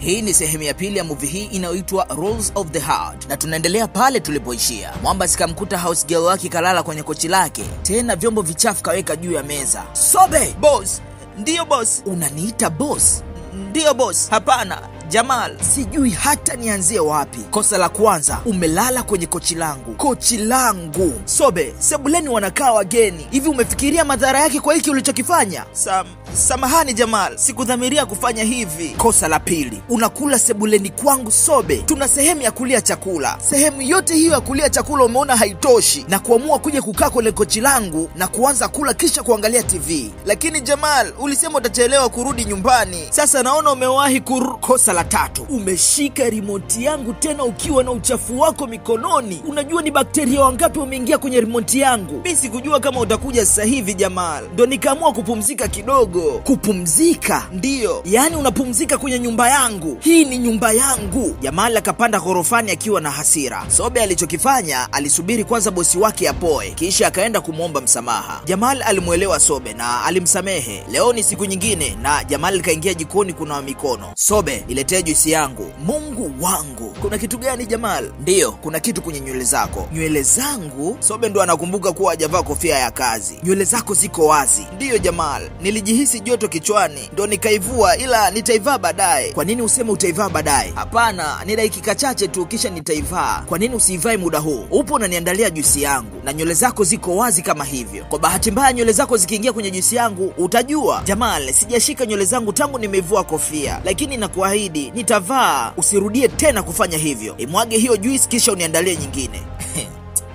Hii ni sehemu ya pili ya movie hii inayoitwa Rules of the Heart, na tunaendelea pale tulipoishia. Mwamba sikamkuta house girl wake kalala kwenye kochi lake, tena vyombo vichafu kaweka juu ya meza. Sobe! Boss! Ndiyo boss. Unaniita boss? Ndiyo boss. Hapana Jamal, sijui hata nianzie wapi. Kosa la kwanza, umelala kwenye kochi langu. Kochi langu. Sobe, sebuleni wanakaa wageni. Hivi umefikiria madhara yake kwa hiki ulichokifanya? Samahani Jamal, sikudhamiria kufanya hivi. Kosa la pili, unakula sebuleni kwangu. Sobe, tuna sehemu ya kulia chakula. Sehemu yote hiyo ya kulia chakula umeona haitoshi, na kuamua kuja kukaa kwenye kochi langu na kuanza kula kisha kuangalia TV. Lakini Jamal, ulisema utachelewa kurudi nyumbani. Sasa naona umewahi Kosa la tatu, umeshika remote yangu tena ukiwa na uchafu wako mikononi. Unajua ni bakteria wangapi wameingia kwenye remote yangu? Mimi sikujua kama utakuja sasa hivi Jamal, ndo nikaamua kupumzika kidogo. Kupumzika? Ndiyo. Yaani unapumzika kwenye nyumba yangu? Hii ni nyumba yangu. Jamal akapanda ghorofani akiwa na hasira. Sobe alichokifanya, alisubiri kwanza bosi wake apoe, kisha akaenda kumwomba msamaha. Jamal alimuelewa Sobe na alimsamehe. Leo ni siku nyingine na Jamal kaingia jikoni kunawa mikono. Sobe, niletee juisi yangu. Mungu wangu. Kuna kitu gani Jamal? Ndiyo, kuna kitu kwenye nywele zako. Nywele zangu? Sobe ndo anakumbuka kuwa hajavaa kofia ya kazi. Nywele zako ziko wazi. Ndiyo Jamal, nilijihisi joto kichwani ndo nikaivua, ila nitaivaa baadaye. Kwa nini useme utaivaa baadaye? Hapana, ni dakika chache tu kisha nitaivaa. Kwa nini usiivae muda huu? Upo unaniandalia juisi yangu na nywele zako ziko wazi kama hivyo. Kwa bahati mbaya nywele zako zikiingia kwenye juisi yangu utajua. Jamal, sijashika nywele zangu tangu nimeivua kofia, lakini nakuahidi nitavaa. Usirudie tena kufanya hivyo. Imwage hiyo juisi kisha uniandalie nyingine.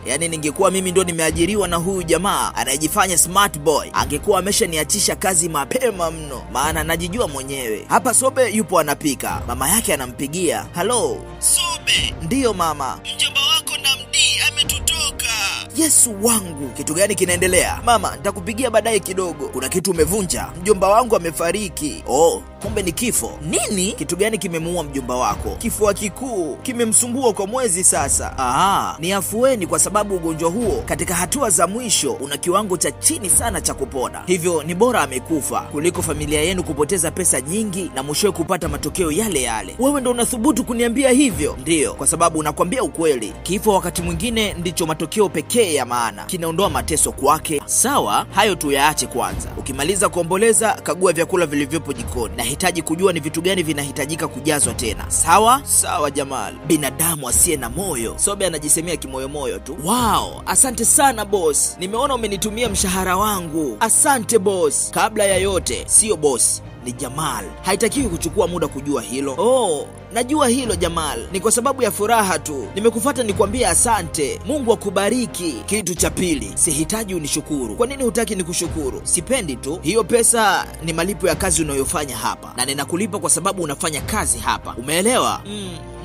Yaani ningekuwa mimi ndo nimeajiriwa na huyu jamaa anayejifanya smart boy, angekuwa ameshaniachisha kazi mapema mno, maana najijua mwenyewe. Hapa Sobe yupo anapika, mama yake anampigia. Hello Sobe. Ndiyo mama. Mjomba wako Namdi ametutoka. Yesu wangu, kitu gani kinaendelea? Mama, nitakupigia baadaye kidogo. Kuna kitu umevunja? Mjomba wangu amefariki. Oh, kumbe ni kifo. Nini? Kitu gani kimemuua mjomba wako? Kifua kikuu, kimemsumbua kwa mwezi sasa. Ni afueni kwa sababu ugonjwa huo katika hatua za mwisho una kiwango cha chini sana cha kupona. Hivyo ni bora amekufa kuliko familia yenu kupoteza pesa nyingi na mwishowe kupata matokeo yale yale. Wewe ndo unathubutu kuniambia hivyo? Ndiyo, kwa sababu unakwambia ukweli. Kifo wakati mwingine ndicho matokeo pekee ya maana, kinaondoa mateso kwake. Sawa, hayo tu yaache kwanza. Ukimaliza kuomboleza, kagua vyakula vilivyopo jikoni. Nahitaji kujua ni vitu gani vinahitajika kujazwa tena. Sawa? Sawa Jamal. Binadamu asiye na moyo. Sobe anajisemea kimoyomoyo tu. Wow, asante sana boss. Nimeona umenitumia mshahara wangu. Asante boss. Kabla ya yote, sio boss, ni Jamal. Haitakiwi kuchukua muda kujua hilo. Oh, najua hilo Jamal. Ni kwa sababu ya furaha tu nimekufuata nikwambie asante. Mungu akubariki. Kitu cha pili, sihitaji unishukuru. Kwa nini hutaki nikushukuru? Sipendi tu. Hiyo pesa ni malipo ya kazi unayofanya hapa, na ninakulipa kwa sababu unafanya kazi hapa. Umeelewa?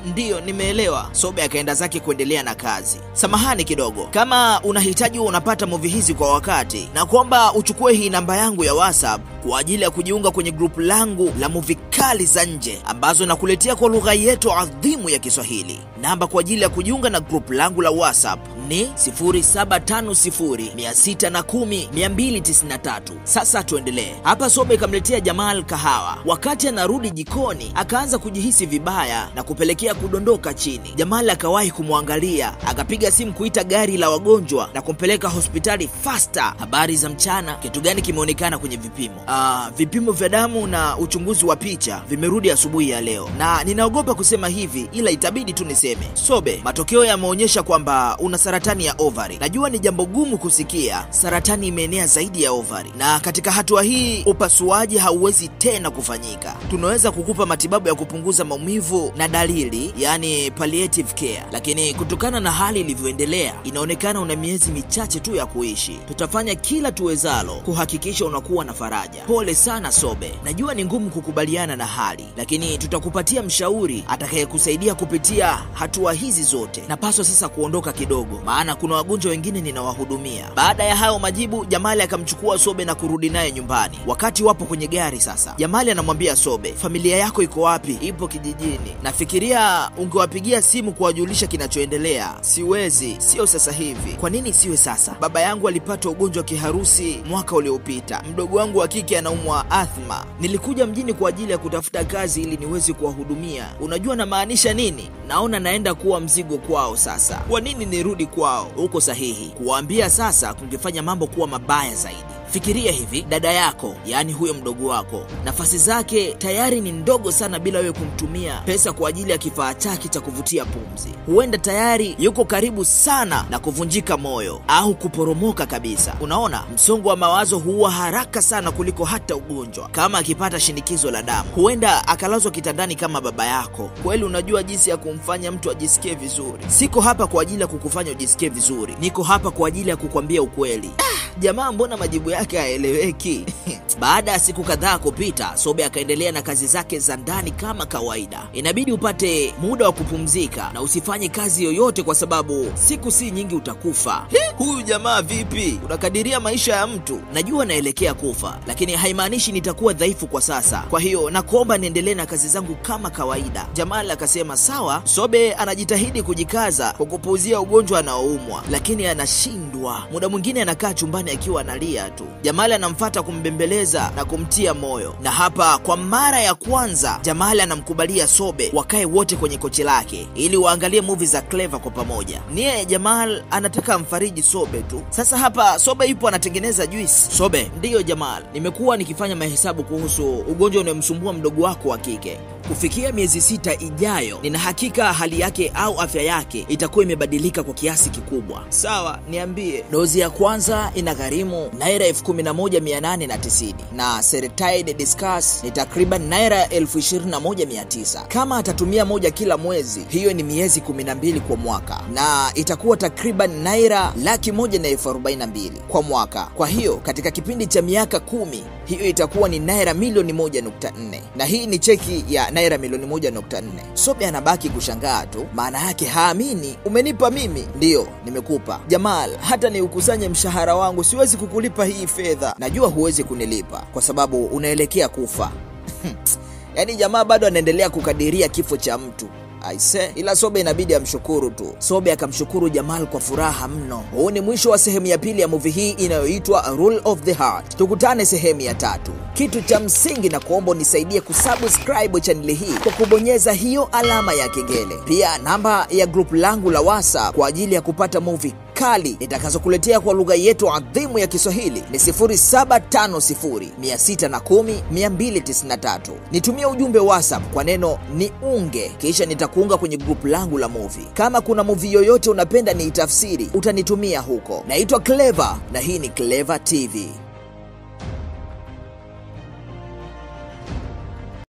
Ndiyo, nimeelewa. Sobe akaenda zake kuendelea na kazi. Samahani kidogo, kama unahitaji unapata movie hizi kwa wakati, na kuomba uchukue hii namba yangu ya WhatsApp kwa ajili ya kujiunga kwenye group langu la movie kali za nje ambazo nakuletea kwa lugha yetu adhimu ya Kiswahili. Namba kwa ajili ya kujiunga na group langu la WhatsApp ni 0750610293. Sasa tuendelee. Hapa Sobe kamletea Jamal kahawa. Wakati anarudi jikoni, akaanza kujihisi vibaya na kupelekea kudondoka chini. Jamal akawahi kumwangalia, akapiga simu kuita gari la wagonjwa na kumpeleka hospitali faster. Habari za mchana, kitu gani kimeonekana kwenye vipimo? Vipimo vya damu na uchunguzi wa picha vimerudi asubuhi ya leo, na ninaogopa kusema hivi ila itabidi tu niseme. Sobe, matokeo yameonyesha kwamba una saratani ya ovary. Najua ni jambo gumu kusikia, saratani imeenea zaidi ya ovary, na katika hatua hii upasuaji hauwezi tena kufanyika. Tunaweza kukupa matibabu ya kupunguza maumivu na dalili, yani palliative care, lakini kutokana na hali ilivyoendelea inaonekana una miezi michache tu ya kuishi. Tutafanya kila tuwezalo kuhakikisha unakuwa na faraja. Pole sana Sobe, najua ni ngumu kukubaliana na hali, lakini tutakupatia mshauri atakayekusaidia kupitia hatua hizi zote. Napaswa sasa kuondoka kidogo, maana kuna wagonjwa wengine ninawahudumia. Baada ya hayo majibu, Jamali akamchukua Sobe na kurudi naye nyumbani. Wakati wapo kwenye gari sasa, Jamali anamwambia Sobe, familia yako iko wapi? Ipo kijijini. Nafikiria ungewapigia simu kuwajulisha kinachoendelea. Siwezi, sio sasa hivi. Kwa nini siwe sasa? Baba yangu alipata ugonjwa wa kiharusi mwaka uliopita. Mdogo wangu wa kike anaumwa athma. Nilikuja mjini kwa ajili ya kutafuta kazi ili niweze kuwahudumia. Unajua na maanisha nini? Naona naenda kuwa mzigo kwao sasa. Kwa nini nirudi kwao? Uko sahihi. Kuwaambia sasa kungefanya mambo kuwa mabaya zaidi. Fikiria hivi, dada yako, yani huyo mdogo wako, nafasi zake tayari ni ndogo sana bila wewe kumtumia pesa kwa ajili ya kifaa chake cha kuvutia pumzi. Huenda tayari yuko karibu sana na kuvunjika moyo au kuporomoka kabisa. Unaona, msongo wa mawazo huwa haraka sana kuliko hata ugonjwa. Kama akipata shinikizo la damu, huenda akalazwa kitandani kama baba yako. Kweli unajua jinsi ya kumfanya mtu ajisikie vizuri. Siko hapa kwa ajili ya kukufanya ujisikie vizuri. Niko hapa kwa ajili ya kukwambia ukweli. Jamaa mbona majibu yake haeleweki? Baada ya siku kadhaa kupita, Sobe akaendelea na kazi zake za ndani kama kawaida. Inabidi upate muda wa kupumzika na usifanye kazi yoyote kwa sababu siku si nyingi utakufa. Huyu jamaa vipi? Unakadiria maisha ya mtu. Najua naelekea kufa, lakini haimaanishi nitakuwa dhaifu kwa sasa. Kwa hiyo nakuomba niendelee na kazi zangu kama kawaida. Jamal akasema sawa. Sobe anajitahidi kujikaza kwa kupuuzia ugonjwa anaoumwa, lakini anashindwa. Muda mwingine anakaa chumbani akiwa analia tu. Jamal anamfuata kumbembeleza na kumtia moyo. Na hapa kwa mara ya kwanza Jamal anamkubalia Sobe wakae wote kwenye kochi lake ili waangalie movie za Clever kwa pamoja. Niye Jamal anataka mfariji Sobe tu. Sasa hapa Sobe yupo anatengeneza juice. Sobe, ndiyo Jamal, nimekuwa nikifanya mahesabu kuhusu ugonjwa unaomsumbua mdogo wako wa kike. Kufikia miezi 6 ijayo, nina hakika hali yake au afya yake itakuwa imebadilika kwa kiasi kikubwa. Sawa, niambie. Dozi ya kwanza inagharimu naira 11,890 na Seretide Discuss ni takriban naira 21,900. Kama atatumia moja kila mwezi, hiyo ni miezi 12 kwa mwaka na itakuwa takriban naira 142,000 kwa mwaka. Kwa hiyo katika kipindi cha miaka 10, hiyo itakuwa ni naira milioni 1.4 na hii ni cheki ya naira milioni 1.4. Sobe anabaki kushangaa tu, maana yake haamini. Umenipa mimi? Ndiyo, nimekupa. Jamal, hata ni ukusanye mshahara wangu siwezi kukulipa hii fedha. Najua huwezi kunilipa kwa sababu unaelekea kufa. Yaani jamaa bado anaendelea kukadiria kifo cha mtu. Aise, ila Sobe inabidi amshukuru tu. Sobe akamshukuru Jamal kwa furaha mno. Huu ni mwisho wa sehemu ya pili ya movie hii inayoitwa Rule of the Heart. Tukutane sehemu ya 3. Kitu cha msingi na kuomba unisaidie kusubscribe channel hii kwa kubonyeza hiyo alama ya kengele. Pia namba ya group langu la WhatsApp kwa ajili ya kupata movie kali nitakazokuletea kwa lugha yetu adhimu ya Kiswahili ni 0750610293. Nitumie ujumbe WhatsApp kwa neno niunge, kisha nitakuunga kwenye group langu la movie. Kama kuna movie yoyote unapenda niitafsiri, utanitumia huko. Naitwa Clever na hii ni Clever TV.